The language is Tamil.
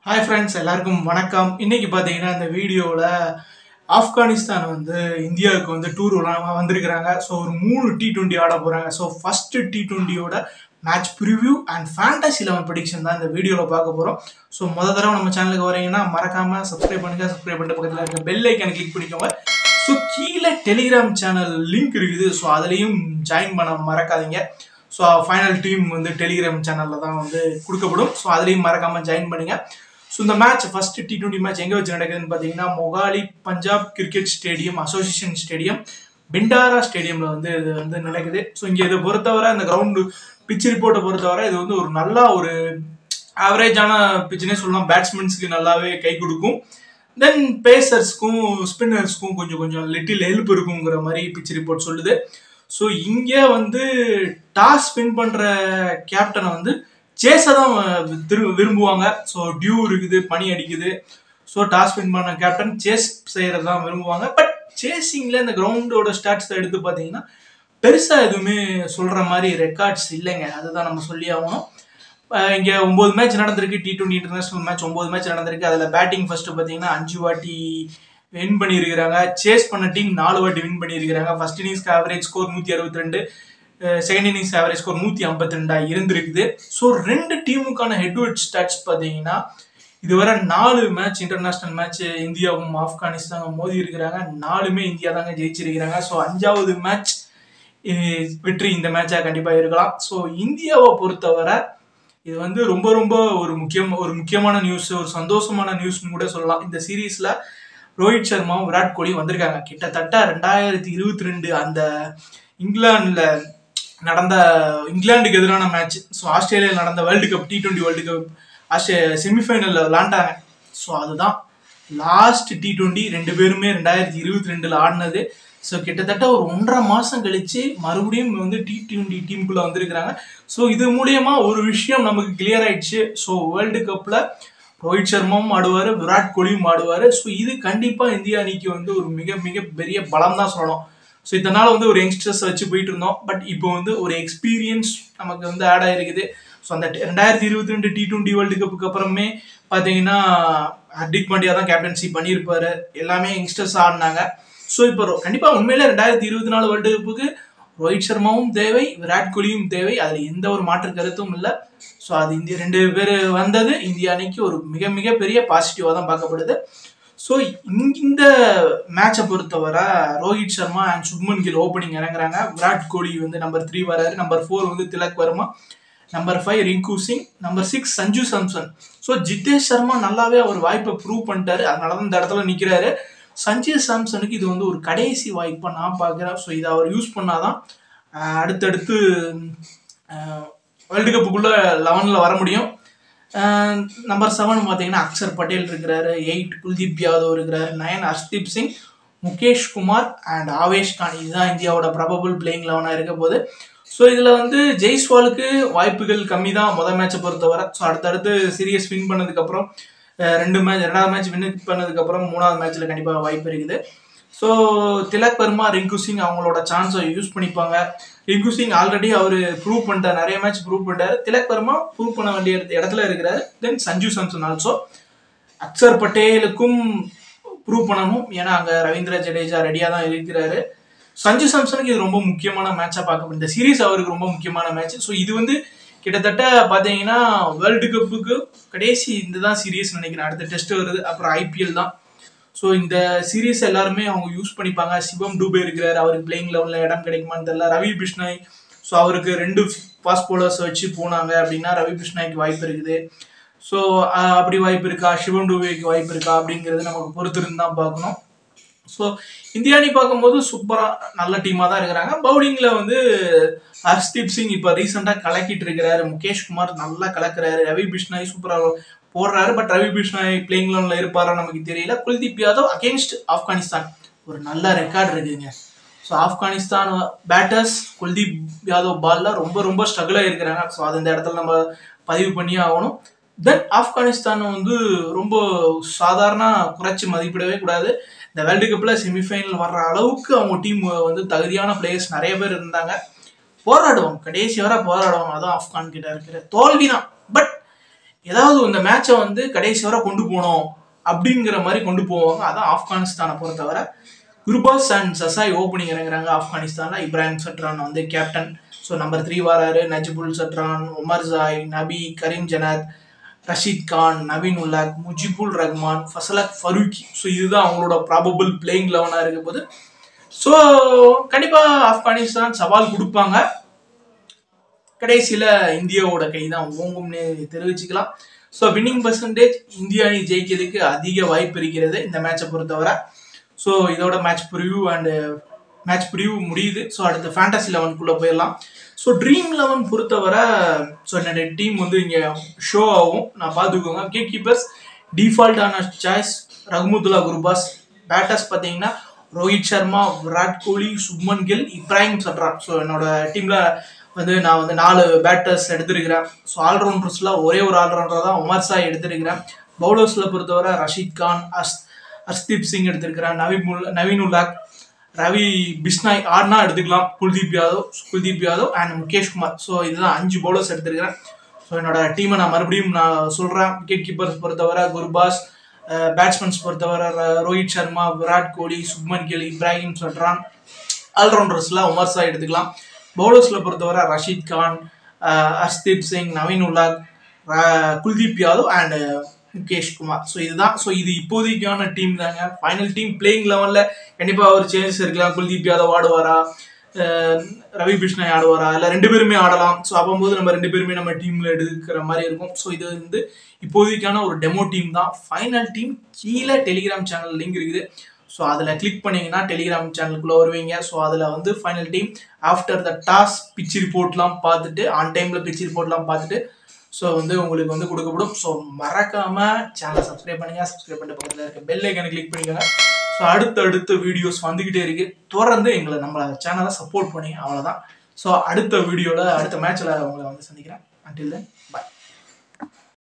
ஹாய் ஃப்ரெண்ட்ஸ், எல்லாருக்கும் வணக்கம். இன்னைக்கு பார்த்தீங்கன்னா இந்த வீடியோவில் ஆப்கானிஸ்தான் இந்தியாவுக்கு டூர் வந்திருக்கிறாங்க. ஸோ ஒரு 3 T20 ஆட போகிறாங்க. ஸோ ஃபஸ்ட்டு T20யோட match preview and fantasy 11 prediction தான் இந்த வீடியோவில் பார்க்க போகிறோம். ஸோ தடவை நம்ம சேனலுக்கு வரீங்கன்னா மறக்காமல் சப்ஸ்கிரைப் பண்ணுங்கள். சப்ஸ்கிரைப் பண்ணிட்டு பக்கத்தில் இருக்க பெல் ஐக்கானை கிளிக் பண்ணிக்கோங்க. ஸோ கீழே டெலிகிராம் சேனல் லிங்க் இருக்குது. ஸோ அதுலேயும் ஜாயின் பண்ண மறக்காதீங்க. ஸோ ஃபைனல் டீம் டெலிகிராம் சேனலில் தான் கொடுக்கப்படும். ஸோ அதுலேயும் மறக்காமல் ஜாயின் பண்ணுங்கள். ஸோ இந்த மேட்ச் ஃபர்ஸ்ட் T20 மேட்ச் எங்கே வச்சு நடக்குதுன்னு பார்த்தீங்கன்னா Mohali Punjab cricket stadium association stadium Bindra ஸ்டேடியமில் இது நடக்குது. ஸோ இங்கே இதை பொறுத்தவரை இந்த கிரவுண்டு பிச் ரிப்போர்ட்டை பொறுத்தவரை இது ஒரு நல்ல ஒரு ஆவரேஜான பிச்சுனே சொல்லலாம். பேட்ஸ்மேன்ஸ்க்கு நல்லாவே கை கொடுக்கும். தென் பேசர்ஸ்க்கும் ஸ்பின்னர்ஸ்க்கும் கொஞ்சம் லிட்டில் ஹெல்ப் இருக்குங்கிற மாதிரி பிச் ரிப்போர்ட் சொல்லுது. ஸோ இங்கே டாஸ் வின் பண்ணுற கேப்டனை சேஸை தான் விரும்புவாங்க. ஸோ டியூ இருக்குது, பனி அடிக்குது. ஸோ டாஸ் வின் பண்ண கேப்டன் சேஸ் செய்கிறது தான் விரும்புவாங்க. பட் சேஸிங்கில் இந்த கிரவுண்டோட ஸ்டாட்ஸை எடுத்து பார்த்தீங்கன்னா பெருசாக எதுவுமே சொல்கிற மாதிரி ரெக்கார்ட்ஸ் இல்லைங்க. அதுதான் நம்ம சொல்லி ஆகணும். இங்கே 9 மேட்ச் நடந்திருக்கு. T20 இன்டர்நேஷனல் மேட்ச் 9 மேட்ச் நடந்திருக்கு. அதில் பேட்டிங் ஃபர்ஸ்ட் பார்த்தீங்கன்னா 5 வாட்டி வின் பண்ணியிருக்கிறாங்க. சேஸ் பண்ண டீம் 4 வாட்டி வின் பண்ணியிருக்கிறாங்க. ஃபர்ஸ்ட் இன்னிங்ஸ்க்கு average score 162, second innings average score 152 இருந்திருக்குது. ஸோ 2 டீமுக்கான ஹெட்வர்ட் ஸ்டாட்ஸ் பார்த்தீங்கன்னா இதுவரை 4 மேட்ச் இன்டர்நேஷனல் மேட்ச் இந்தியாவும் ஆப்கானிஸ்தானும் மோதி இருக்கிறாங்க. 4மே இந்தியா தாங்க ஜெயிச்சிருக்கிறாங்க. ஸோ 5வது மேட்ச் வெற்றி இந்த மேட்சாக கண்டிப்பாக இருக்கலாம். ஸோ இந்தியாவை பொறுத்தவரை இது ரொம்ப ஒரு முக்கியமான நியூஸ், ஒரு சந்தோஷமான நியூஸ்னு கூட சொல்லலாம். இந்த சீரீஸ்ல ரோஹித் சர்மாவும் விராட் கோலி வந்திருக்காங்க. கிட்டத்தட்ட 2022 அந்த இங்கிலாந்துக்கு எதிரான மேட்ச், ஸோ ஆஸ்திரேலியாவில் நடந்த world cup T20 world cup செமிஃபைனலில் விளாண்டாங்க. ஸோ அதுதான் லாஸ்ட் T20. 2 பேருமே 2022 ஆடினது. ஸோ கிட்டத்தட்ட ஒரு 1.5 மாதம் கழிச்சு மறுபடியும் T20 டீமுக்குள்ளே வந்திருக்கிறாங்க. ஸோ இது மூலியமா ஒரு விஷயம் நமக்கு கிளியர் ஆயிடுச்சு. ஸோ வேர்ல்டு கப்பில் ரோஹித் சர்மாவும் ஆடுவார், விராட் கோலியும் ஆடுவார். ஸோ இது கண்டிப்பாக இந்தியா அணிக்கு ஒரு மிக பெரிய பலம் தான் சொல்லணும். ஸோ இதனால் ஒரு யங்ஸ்டர்ஸ் வச்சு போயிட்டு இருந்தோம். பட் இப்போ ஒரு எக்ஸ்பீரியன்ஸ் நமக்கு ஆட் ஆகிருக்குது. ஸோ அந்த 2022 T20 வேர்ல்டு கப்புக்கு அப்புறமே பார்த்தீங்கன்னா ஹர்திக் பாண்டியா தான் கேப்டன்சி பண்ணியிருப்பாரு. எல்லாமே யங்ஸ்டர்ஸ் ஆடினாங்க. ஸோ இப்போ கண்டிப்பாக உண்மையிலே 2024 வேர்ல்டு கப்புக்கு ரோஹித் சர்மாவும் தேவை, விராட் கோலியும் தேவை. அதில் எந்த ஒரு மாற்று கருத்தும் இல்லை. ஸோ அது இந்திய 2 பேர் வந்தது இந்திய அணிக்கு ஒரு மிக பெரிய பாசிட்டிவாக தான் பார்க்கப்படுது. ஸோ இந்த மேட்சை பொறுத்தவரை ரோஹித் சர்மா அண்ட் சுப்மன் கில் ஓப்பனிங் இறங்குறாங்க. விராட் கோலி நம்பர் 3 வராரு. Number 4 Tilak Varma, number 5 Rinku Singh, number 6 Sanju Samson. So Jitesh Sharma நல்லாவே அவர் வாய்ப்பை ப்ரூவ் பண்ணிட்டாரு. அதனால தான் இந்த இடத்துல நிற்கிறாரு. சஞ்சு சாம்சனுக்கு இது ஒரு கடைசி வாய்ப்பை நான் பார்க்குறேன். ஸோ இதை அவர் யூஸ் பண்ணாதான் அடுத்தடுத்து வேர்ல்டு கப்புக்குள்ள 11ல் வர முடியும். நம்பர் 7 பார்த்தீங்கன்னா அக்ஷர் பட்டேல் இருக்கிறாரு. 8 குல்தீப் யாதவ் இருக்கிறாரு. 9 ஹர்ஷ்தீப் சிங், முகேஷ் குமார் அண்ட் ஆவேஷ் கான். இதுதான் இந்தியாவோட ப்ராபபிள் பிளேயிங் 11ஆக இருக்க போது. ஸோ இதில் ஜெய்ஸ்வாலுக்கு வாய்ப்புகள் கம்மி தான் முதல் மேட்சை பொறுத்தவரை. ஸோ அடுத்தடுத்து சீரியஸ் வின் பண்ணதுக்கப்புறம் 2வது மேட்ச் வின் பண்ணதுக்கப்புறம் 3வது மேட்ச்சில் கண்டிப்பாக வாய்ப்பு இருக்குது. ஸோ திலக் வர்மா, ரிங்கு சிங் அவங்களோட சான்ஸை யூஸ் பண்ணிப்பாங்க. ரிங்கு சிங் ஆல்ரெடி அவர் ப்ரூவ் பண்ணிட்டார், நிறைய மேட்ச் ப்ரூவ் பண்ணிட்டாரு. திலக் வர்மா ப்ரூவ் பண்ண வேண்டிய இடத்துல இருக்கிறாரு. தென் சஞ்சு சாம்சன் ஆல்சோ அக்ஷர் பட்டேலுக்கும் ப்ரூவ் பண்ணணும். ஏன்னா அங்கே ரவீந்திர ஜடேஜா ரெடியாக தான் இருக்கிறாரு. சஞ்சு சாம்சனுக்கு இது ரொம்ப முக்கியமான மேட்சாக பார்க்கப்படுது. இந்த சீரீஸ் அவருக்கு ரொம்ப முக்கியமான மேட்ச். ஸோ இது கிட்டத்தட்ட பார்த்தீங்கன்னா வேர்ல்டு கப்புக்கு கடைசி இதுதான் சீரீஸ் நினைக்கிறேன். அடுத்த டெஸ்ட் வருது, அப்புறம் IPL தான். ஸோ இந்த சீரீஸ் எல்லாருமே அவங்க யூஸ் பண்ணிப்பாங்க. சிவம் டூபே இருக்கிறார், அவருக்கு பிளேயிங் 11ல் இடம் கிடைக்குமான்னு தெரியல. ரவி பிஷ்னாய், ஸோ அவருக்கு 2 ஃபாஸ்ட் பவுலர்ஸ் வச்சு போனாங்க அப்படின்னா ரவி பிஷ்னாய்க்கு வாய்ப்பு இருக்குது. ஸோ அப்படி வாய்ப்பு இருக்கா, சிவம் டூபேக்கு வாய்ப்பு இருக்கா அப்படிங்கிறது நமக்கு பொறுத்திருந்து தான் பார்க்கணும். ஸோ இந்தியா அணி பார்க்கும்போது சூப்பராக நல்ல டீமாக தான் இருக்கிறாங்க. பவுலிங்கில் ஹர்ஷ்தீப் சிங் இப்போ ரீசெண்டாக கலக்கிட்டு இருக்கிறாரு. முகேஷ் குமார் நல்லா கலக்கிறாரு. ரவி பிஷ்னாய் சூப்பராக போடுறாரு. பட் ரவி பிஷ்னாய் பிளேயிங் 11ல் இருப்பாரா நமக்கு தெரியல. குல்தீப் யாதவ் அகேன்ஸ்ட் ஆப்கானிஸ்தான் ஒரு நல்ல ரெக்கார்டு இருக்குதுங்க. ஸோ ஆப்கானிஸ்தான் பேட்டர்ஸ் குல்தீப் யாதவ் பாலில் ரொம்ப ஸ்ட்ரகிளாக இருக்கிறாங்க. ஸோ அது இந்த இடத்துல நம்ம பதிவு பண்ணியே ஆகணும். தென் ஆப்கானிஸ்தான் ரொம்ப சாதாரண குறைச்சி மதிப்பிடவே கூடாது. இந்த வேர்ல்டு கப்பில் செமிஃபைனல் வர்ற அளவுக்கு அவங்க டீம் தகுதியான பிளேயர்ஸ் நிறைய பேர் இருந்தாங்க. போராடுவோம், கடைசி வரை போராடுவோம். அதான் ஆப்கான் கிட்ட இருக்கிற தோல்வி தான். பட் ஏதாவது இந்த மேட்சை வந்து கடைசி வரை கொண்டு போகணும் அப்படிங்கிற மாதிரி கொண்டு போவாங்க. அதான் ஆப்கானிஸ்தானை பொறுத்தவரை. குர்பாஸ் அண்ட் சசாய் ஓப்பனிங் இறங்குறாங்க ஆப்கானிஸ்தானில். இப்ராஹிம் சட்ரான் வந்து கேப்டன். ஸோ நம்பர் 3 வராரு. நஜிபுல் சட்ரான், உமர் ஜாய், நபி, கரீம் ஜனாத், ரஷீத் கான், நவீன் உல்லாக், முஜிபுல் ரஹ்மான், ஃபசலக் ஃபரூக்கி. ஸோ இதுதான் அவங்களோட ப்ராபபிள் பிளேயிங் 11 இருக்க போது. ஸோ கண்டிப்பாக ஆப்கானிஸ்தான் சவால் கொடுப்பாங்க. கடைசியில் இந்தியாவோட கை தான் ஓங்கும்னு தெரிவிச்சுக்கலாம். ஸோ வின்னிங் பர்சன்டேஜ் இந்தியா அணி ஜெயிக்கிறதுக்கு அதிக வாய்ப்பு இருக்கிறது இந்த மேட்சை பொறுத்தவரை. ஸோ இதோட மேட்ச் ப்ரிவ்யூ முடியுது. ஸோ அடுத்து ஃபேண்டசி 11க்குள்ளே போயிடலாம். ஸோ ட்ரீம் 11 பொறுத்தவரை ஸோ என்னோட டீம் வந்து இங்கே ஷோ ஆகும். நான் பார்த்துக்கோங்க. கேட் கீப்பர்ஸ் டிஃபால்ட்டான சாய்ஸ் ரஹ்மத்துல்லா குர்பாஸ். பேட்டர்ஸ் பார்த்தீங்கன்னா ரோஹித் சர்மா, விராட் கோலி, சுப்மன் கில், இப்ராஹிம் சட்ரான். ஸோ என்னோட டீமில் வந்து நான் வந்து 4 பேட்டர்ஸ் எடுத்திருக்கிறேன். ஸோ ஆல்ரவுண்டர்ஸில் ஒரே ஒரு ஆல்ரவுண்டர் தான் உமர் சாய் எடுத்திருக்கிறேன். பவுலர்ஸில் பொறுத்தவரை ரஷீத் கான், ஹர்ஷ்தீப் சிங் எடுத்திருக்கிறேன். நவீன் உல்லாக், ரவி பிஷ்னாய் ஆர்னா எடுத்துக்கலாம். குல்தீப் யாதவ் அண்ட் முகேஷ் குமார். ஸோ இதுதான் 5 பவுலர்ஸ் எடுத்திருக்கிறேன். ஸோ என்னோட டீமை நான் மறுபடியும் சொல்கிறேன். விக்கெட் கீப்பர்ஸ் பொறுத்தவரை குர்பாஸ், பேட்ஸ்மேன்ஸ் பொறுத்தவரை ரோஹித் சர்மா, விராட் கோலி, சுப்மன் கில், இப்ராஹிம் சட்ரான். ஆல்ரவுண்டர்ஸில் உமர் சாய் எடுத்துக்கலாம். பவுலர்ஸில் பொறுத்தவரை ரஷீத் கான், ஹர்ஷ்தீப் சிங், நவீன் உல்லாக், குல்தீப் யாதவ் அண்ட் முகேஷ் குமார். ஸோ இதுதான். ஸோ இது இப்போதைக்கான டீம் தாங்க. ஃபைனல் டீம் பிளேயிங் 11ல் கண்டிப்பாக ஒரு சேஞ்சஸ் இருக்கலாம். குல்தீப் யாதவ் ஆடுவாரா, ரவி பிஷ்னாய் ஆடுவாரா, இல்லை 2 பேருமே ஆடலாம். ஸோ அப்போது நம்ம 2 பேருமே நம்ம டீமில் எடுக்கிற மாதிரி இருக்கும். ஸோ இது வந்து இப்போதைக்கான ஒரு டெமோ டீம் தான். ஃபைனல் டீம் கீழே டெலிகிராம் சேனல் லிங்க் இருக்குது. ஸோ அதில் கிளிக் பண்ணிங்கன்னா டெலிகிராம் சேனலுக்குள்ளே வருவீங்க. ஸோ அதில் வந்து final team after the toss pitch ரிப்போர்ட்லாம் பார்த்துட்டு, ஆன் டைமில் பிச் ரிப்போர்ட்லாம் பார்த்துட்டு ஸோ வந்து உங்களுக்கு வந்து கொடுக்கப்படும். ஸோ மறக்காமல் சேனலை சப்ஸ்கிரைப் பண்ணுங்கள். சப்ஸ்கிரைப் பண்ணிட்டு பக்கத்தில் இருக்க பெல் ஐக்கானை கிளிக் பண்ணிக்கோங்க. ஸோ அடுத்த வீடியோஸ் வந்துக்கிட்டே இருக்குது. தொடர்ந்து நம்ம சேனலை சப்போர்ட் பண்ணுங்க. அவ்வளோதான். ஸோ அடுத்த வீடியோவில் அடுத்த மேட்ச்சில் உங்களை வந்து சந்திக்கிறேன். Until then by.